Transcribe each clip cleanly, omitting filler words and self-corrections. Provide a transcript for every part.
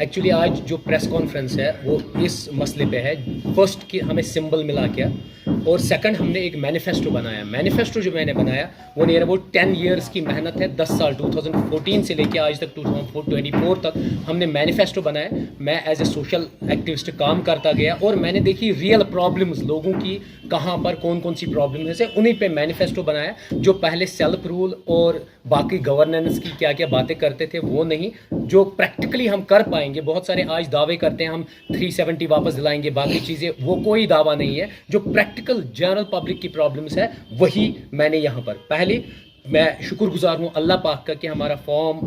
Actually आज जो press conference है वो इस मसले पे है। फर्स्ट कि हमें सिंबल मिला क्या, और सेकंड हमने एक मैनिफेस्टो बनाया। मैनिफेस्टो जो मैंने बनाया वो नियर अबाउट 10 इयर्स की मेहनत है। 10 साल 2014 से लेके आज तक 2024 तक हमने मैनिफेस्टो बनाया। मैं एज ए सोशल एक्टिविस्ट काम करता गया और मैंने देखी रियल प्रॉब्लम्स लोगों की, कहाँ पर कौन कौन सी प्रॉब्लम्स है, उन्हीं पे मैनिफेस्टो बनाया। जो पहले सेल्फ रूल और बाकी गवर्नेंस की क्या क्या बातें करते थे वो नहीं, जो प्रैक्टिकली हम कर पाएंगे। बहुत सारे आज दावे करते हैं हम 370 वापस दिलाएंगे, बाकी चीज़ें, वो कोई दावा नहीं है। जो प्रैक्टिकल जनरल पब्लिक की प्रॉब्लम्स है वही मैंने यहाँ पर पहली। मैं शुक्रगुजार हूँ अल्लाह पाक का कि हमारा फॉर्म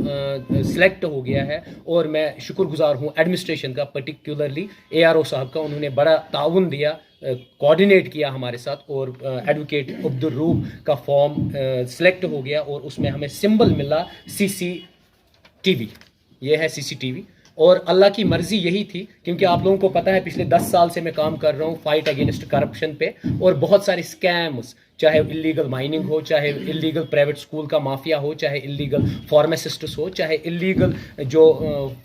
सिलेक्ट हो गया है, और मैं शुक्रगुजार हूँ एडमिनिस्ट्रेशन का, पर्टिकुलरली ARO साहब का। उन्होंने बड़ा ताउन दिया, कोऑर्डिनेट किया हमारे साथ, और एडवोकेट अब्दुल रूब का फॉर्म सिलेक्ट हो गया और उसमें हमें सिंबल मिला CCTV। ये है CCTV, और अल्लाह की मर्जी यही थी, क्योंकि आप लोगों को पता है पिछले 10 साल से मैं काम कर रहा हूँ फाइट अगेंस्ट करप्शन पे, और बहुत सारे स्कैम्स, चाहे इलीगल माइनिंग हो, चाहे इलीगल प्राइवेट स्कूल का माफिया हो, चाहे इलीगल फार्मासिस्ट्स हो, चाहे इलीगल जो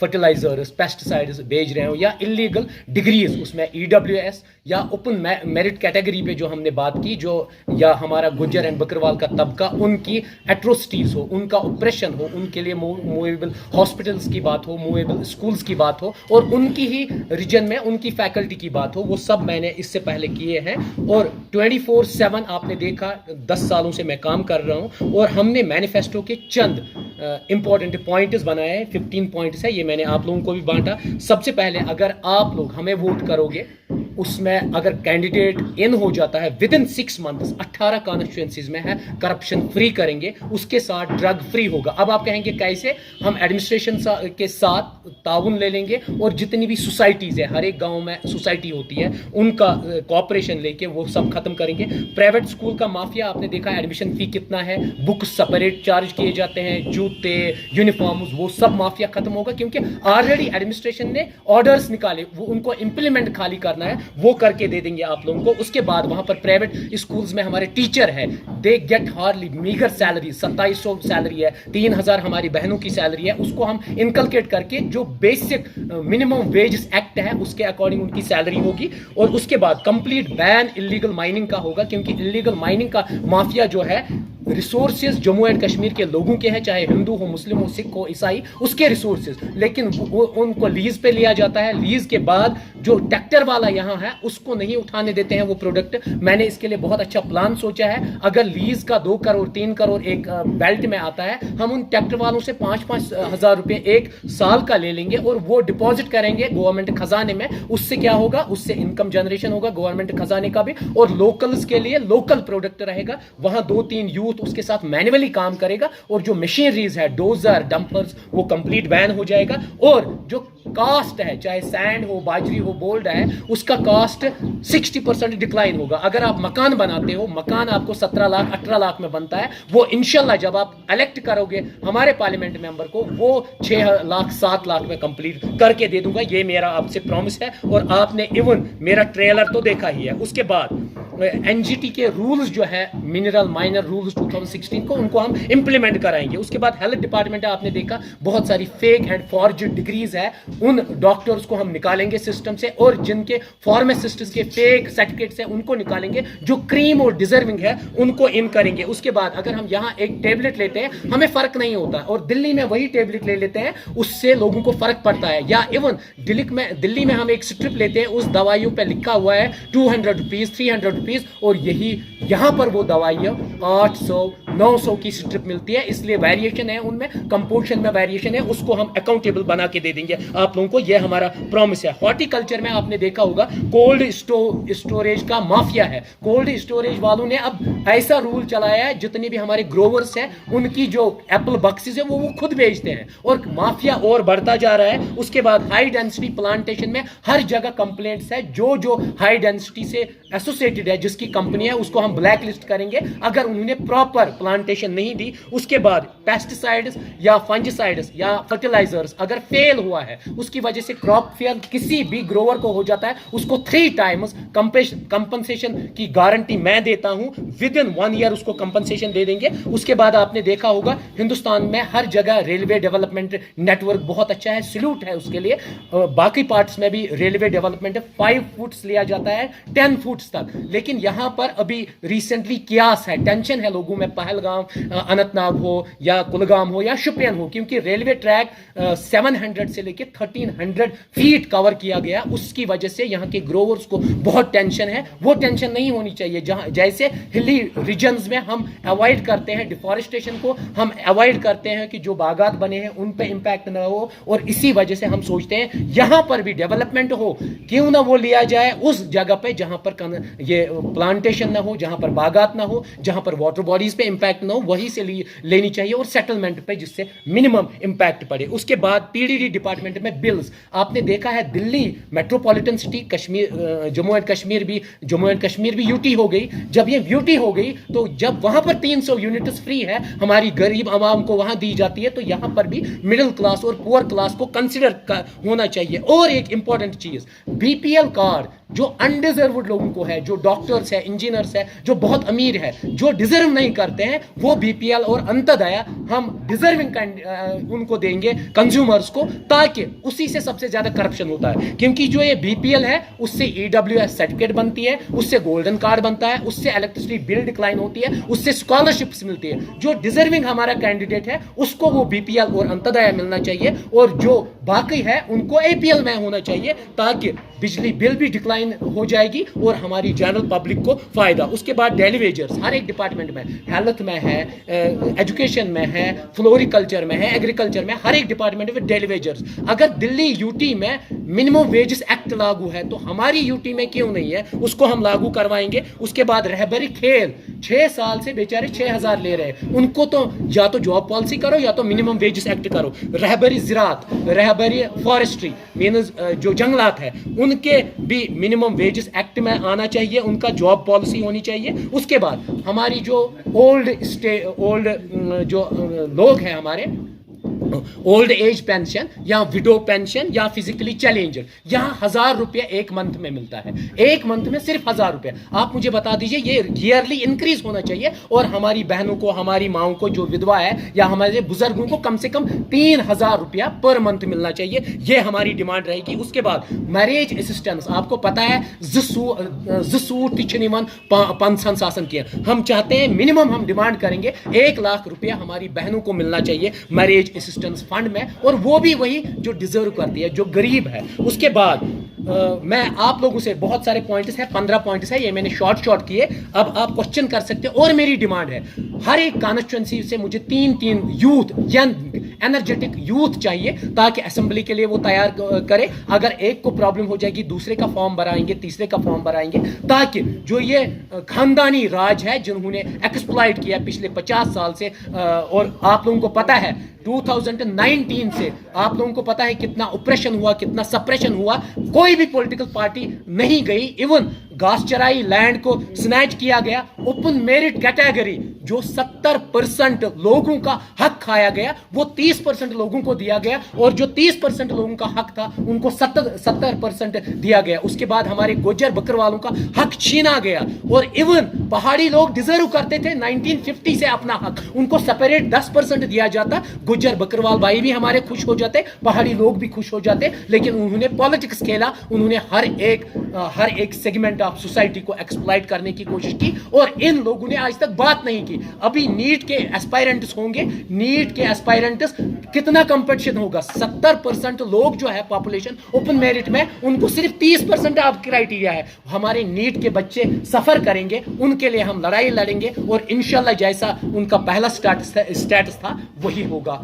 फर्टिलाइजर्स पेस्टिसाइड्स बेच रहे हो, या इलीगल डिग्रीज उसमें EWS या ओपन मेरिट कैटेगरी पे जो हमने बात की, जो या हमारा गुज्जर एंड बकरवाल का तबका, उनकी एट्रोसिटीज़ हो, उनका ऑपरेशन हो, उनके लिए मूवेबल हॉस्पिटल्स की बात हो, मूवेबल स्कूल्स की बात हो, और उनकी ही रीजन में उनकी फैकल्टी की बात हो, वो सब मैंने इससे पहले किए हैं। और 24/7 आपने देखा 10 सालों से मैं काम कर रहा हूं, और हमने मैनिफेस्टो के चंद इंपॉर्टेंट पॉइंट्स बनाए हैं। 15 पॉइंट्स है, ये मैंने आप लोगों को भी बांटा। सबसे पहले अगर आप लोग हमें वोट करोगे, उसमें अगर कैंडिडेट इन हो जाता है विदिन 6 मंथ्स, 18 कॉन्स्टिट्यूएंसीज में है, करप्शन फ्री करेंगे, उसके साथ ड्रग फ्री होगा। अब आप कहेंगे कैसे? हम एडमिनिस्ट्रेशन के साथ ताउन ले लेंगे, और जितनी भी सोसाइटीज़ है, हर एक गांव में सोसाइटी होती है, उनका कॉपरेशन लेके वो सब खत्म करेंगे। प्राइवेट स्कूल का माफिया आपने देखा, एडमिशन फ़ी कितना है, बुक सेपरेट चार्ज किए जाते हैं, जूते, यूनिफॉर्म्स, वो सब माफिया खत्म होगा, क्योंकि ऑलरेडी एडमिनिस्ट्रेशन ने ऑर्डर्स निकाले, वो उनको इंप्लीमेंट खाली करना है, वो करके दे देंगे आप लोगों को। उसके बाद वहां पर प्राइवेट स्कूल्स में हमारे टीचर है, they get hardly meagre salary, 2700 salary है, 3000 हमारी बहनों की सैलरी है, उसको हम इनकलकेट करके जो बेसिक मिनिमम वेजेस एक्ट है उसके अकॉर्डिंग उनकी सैलरी होगी। और उसके बाद कंप्लीट बैन इलीगल माइनिंग का होगा, क्योंकि इलीगल माइनिंग का माफिया जो है, रिसोर्सेज जम्मू एंड कश्मीर के लोगों के हैं, चाहे हिंदू हो, मुस्लिम हो, सिख हो, ईसाई, उसके रिसोर्सेज, लेकिन वो उनको लीज पे लिया जाता है। लीज के बाद जो ट्रैक्टर वाला यहाँ है उसको नहीं उठाने देते हैं वो प्रोडक्ट। मैंने इसके लिए बहुत अच्छा प्लान सोचा है। अगर लीज का 2 करोड़ 3 करोड़ एक बेल्ट में आता है, हम उन ट्रैक्टर वालों से 5-5 हज़ार रुपये एक साल का ले लेंगे, और वो डिपॉजिट करेंगे गवर्नमेंट खजाने में। उससे क्या होगा? उससे इनकम जनरेशन होगा गवर्नमेंट खजाने का भी, और लोकल्स के लिए लोकल प्रोडक्ट रहेगा। वहां 2-3 यूथ उसके साथ मैन्युअली काम करेगा, और जो मशीनरीज है, डोजर, डंपर्स, वो कंप्लीट बैन हो जाएगा। और जो कास्ट है, चाहे सैंड हो, बाजरी हो, बोल्ड है, उसका कास्ट 60% डिक्लाइन होगा। अगर आप मकान बनाते हो, मकान आपको 17 लाख 18 लाख में बनता है, वो इंशाल्लाह जब आप इलेक्ट करोगे हमारे पार्लियामेंट मेंबर को, वो 6 लाख 7 लाख में कंप्लीट करके दे दूंगा। ये मेरा आपसे प्रॉमिस है, और आपने इवन मेरा ट्रेलर तो देखा ही है। उसके बाद NGT के रूल्स जो है, मिनरल माइनर रूल्स 2016 को, उनको हम इंप्लीमेंट कराएंगे। उसके बाद हेल्थ डिपार्टमेंट है, आपने देखा बहुत सारी फेक एंड फॉर्ज्ड डिग्रीज है, उन डॉक्टर्स को हम निकालेंगे सिस्टम से, और जिनके फार्मासिस्ट्स के फेक सर्टिफिकेट्स हैं उनको निकालेंगे, जो क्रीम और डिजर्विंग है उनको इन करेंगे। उसके बाद अगर हम यहाँ एक टेबलेट लेते हैं, हमें फर्क नहीं होता, और दिल्ली में वही टेबलेट ले लेते हैं, उससे लोगों को फर्क पड़ता है। या इवन दिल्ली में हम एक स्ट्रिप लेते हैं, उस दवाइयों पर लिखा हुआ है 200 रुपीज, 300 रुपीज, और यही यहाँ पर वो दवाइयाँ 800-900 की स्ट्रिप मिलती है। इसलिए वेरिएशन है उनमें, कंपोजिशन में वेरिएशन है, उसको हम अकाउंटेबल बना के दे देंगे आप लोगों को। यह हमारा प्रॉमिस है। हॉर्टिकल्चर में आपने देखा होगा कोल्ड स्टोरेज का माफिया है। कोल्ड स्टोरेज वालों ने अब ऐसा रूल चलाया है, जितने भी हमारे ग्रोवर्स हैं उनकी जो एप्पल बॉक्सेस है वो खुद बेचते हैं, और माफिया और बढ़ता जा रहा है। उसके बाद हाई डेंसिटी प्लांटेशन में हर जगह कंप्लेंट्स है, जो हाई डेंसिटी से एसोसिएटेड है, है, जिसकी कंपनी है, उसको हम ब्लैक लिस्ट करेंगे अगर उन्होंने प्रॉपर प्लांटेशन नहीं दी। उसके बाद पेस्टिसाइड्स या फंजिसाइड्स या फर्टिलाइजर्स अगर फेल हुआ है, उसकी वजह से क्रॉप फेल किसी भी ग्रोवर को हो जाता है, उसको 3 टाइम्स कंपनसेशन की गारंटी मैं देता हूं। विद इन 1 ईयर उसको कंपनसेशन दे देंगे। उसके बाद आपने देखा होगा हिंदुस्तान में हर जगह रेलवे डेवलपमेंट नेटवर्क बहुत अच्छा है, सल्यूट है उसके लिए। बाकी पार्ट्स में भी रेलवे डेवलपमेंट 5 फुट्स लिया जाता है 10 फुट्स तक, लेकिन यहां पर अभी रिसेंटली क्यास है, टेंशन है लोगों में, पहलगाम, अनंतनाग हो या कुलगाम हो या शुपियन हो, क्योंकि रेलवे ट्रैक 700 से लेकर 1300 फीट कवर किया गया। उसकी वजह से यहाँ के ग्रोवर्स को बहुत टेंशन है। वो टेंशन नहीं होनी चाहिए। जहां जैसे हिली रीजन्स में हम अवॉइड करते हैं डिफॉरेस्टेशन को, हम अवॉइड करते हैं कि जो बागात बने हैं उन पे इंपैक्ट ना हो, और इसी वजह से हम सोचते हैं यहां पर भी डेवलपमेंट हो, क्यों ना वो लिया जाए उस जगह पे जहां पर ये प्लांटेशन ना हो, जहां पर बागात ना हो, जहां पर वाटर बॉडीज पे इंपैक्ट ना हो, वहीं से लेनी चाहिए, और सेटलमेंट पे जिससे मिनिमम इंपैक्ट पड़े। उसके बाद पीडीडी डिपार्टमेंट में बिल्स आपने देखा है, Delhi metropolitan city, Kashmir, Jammu and Kashmir भी यूटी हो गई। जब ये यूटी हो गई तो जब वहां पर 300 यूनिट्स फ्री है, हमारी गरीब आवाम को वहां दी जाती है, तो यहां पर भी मिडिल क्लास और पुअर क्लास को कंसिडर होना चाहिए। और एक इंपॉर्टेंट चीज, बीपीएल कार्ड जो अनडिजर्व्ड लोगों को है, जो डॉक्टर्स है, इंजीनियर्स है, जो बहुत अमीर है, जो डिजर्व नहीं करते हैं, वो बीपीएल और अंत्योदय हम डिजर्विंग उनको देंगे कंज्यूमर्स को, ताकि उसी से सबसे ज्यादा करप्शन होता है। क्योंकि जो ये बीपीएल है उससे ईडब्ल्यूएस सर्टिफिकेट बनती है, उससे गोल्डन कार्ड बनता है, उससे इलेक्ट्रिसिटी बिल डिक्लाइन होती है, उससे स्कॉलरशिप्स मिलती है। जो डिजर्विंग हमारा कैंडिडेट है उसको वो बीपीएल और अंत्योदय मिलना चाहिए, और जो बाकी है उनको एपीएल में होना चाहिए, ताकि बिजली बिल भी डिक्लाइन हो जाएगी और हमारी जनरल पब्लिक को फायदा। उसके बाद डेली वेजर्स हर एक डिपार्टमेंट में, हेल्थ में है, एजुकेशन में है, फ्लोरिकल्चर में है, एग्रीकल्चर में, हर एक डिपार्टमेंट में डेली वेजर्स। अगर दिल्ली यूटी में मिनिमम वेजेस एक्ट लागू है तो हमारी यूटी में क्यों नहीं है, उसको हम लागू करवाएंगे। उसके बाद रहबरी खेल 6 साल से बेचारे 6000 ले रहे हैं, उनको तो या तो जॉब पॉलिसी करो या तो मिनिमम वेजेस एक्ट करो। रहबरी ज़राअत, रहबरी फॉरेस्ट्री मींस जो जंगलात है, उनके भी मिनिमम वेजेस एक्ट में आना चाहिए, उनका जॉब पॉलिसी होनी चाहिए। उसके बाद हमारी जो ओल्ड जो लोग हैं हमारे, ओल्ड एज पेंशन या विडो पेंशन या फिजिकली चैलेंजर, यहाँ 1000 रुपया एक मंथ में मिलता है, एक मंथ में सिर्फ 1000 रुपया। आप मुझे बता दीजिए, ये ईयरली इंक्रीज होना चाहिए, और हमारी बहनों को, हमारी माओं को, जो विधवा है या हमारे बुजुर्गों को कम से कम 3000 रुपया पर मंथ मिलना चाहिए। ये हमारी डिमांड रहेगी। उसके बाद मैरिज असिस्टेंस, आपको पता है हम चाहते हैं, मिनिमम हम डिमांड करेंगे 1 लाख रुपया हमारी बहनों को मिलना चाहिए मैरिज असिस्टेंस फंड में, और वो भी वही जो डिजर्व करती है, जो गरीब है। उसके बाद मैं आप लोगों से बहुत सारे पॉइंट्स हैं, 15 पॉइंट्स है, ये मैंने शॉर्ट किए। अब आप क्वेश्चन कर सकते हैं। और मेरी डिमांड है, हर एक कॉन्स्टिट्यूंसी से मुझे 3 यूथ, यंग एनर्जेटिक यूथ चाहिए, ताकि असेंबली के लिए वो तैयार करे। अगर एक को प्रॉब्लम हो जाएगी, दूसरे का फॉर्म भराएंगे, तीसरे का फॉर्म भराएंगे, ताकि जो ये खानदानी राज है जिन्होंने एक्सप्लॉइट किया पिछले 50 साल से, और आप लोगों को पता है 2019 से आप लोगों को पता है कितना ऑपरेशन हुआ, कितना सप्रेशन हुआ, कोई भी पॉलिटिकल पार्टी नहीं गई। इवन घास चराई लैंड को स्नैच किया गया। ओपन मेरिट कैटेगरी जो 70% लोगों का हक खाया गया, वो 30% लोगों को दिया गया, और जो 30% लोगों का हक था उनको 70% दिया गया। उसके बाद हमारे गुज्जर बकरवालों का हक छीना गया, और इवन पहाड़ी लोग डिजर्व करते थे 1950 से अपना हक, उनको सेपरेट 10% दिया जाता। गुज्जर बकरवाल भाई भी हमारे खुश हो जाते, पहाड़ी लोग भी खुश हो जाते, लेकिन उन्होंने पॉलिटिक्स खेला, उन्होंने हर एक सेगमेंट ऑफ सोसाइटी को एक्सप्लॉइट करने की कोशिश की, और इन लोगों ने आज तक बात नहीं की। अभी नीट के एस्पायरेंट्स होंगे, नीट के एस्पायरेंट्स कितना कंपटीशन होगा, 70% लोग जो है पॉपुलेशन ओपन मेरिट में, उनको सिर्फ 30% ऑफ क्राइटेरिया है। हमारे नीट के बच्चे सफर करेंगे, उनके लिए हम लड़ाई लड़ेंगे, और इंशाल्लाह जैसा उनका पहला स्टेटस था वही होगा।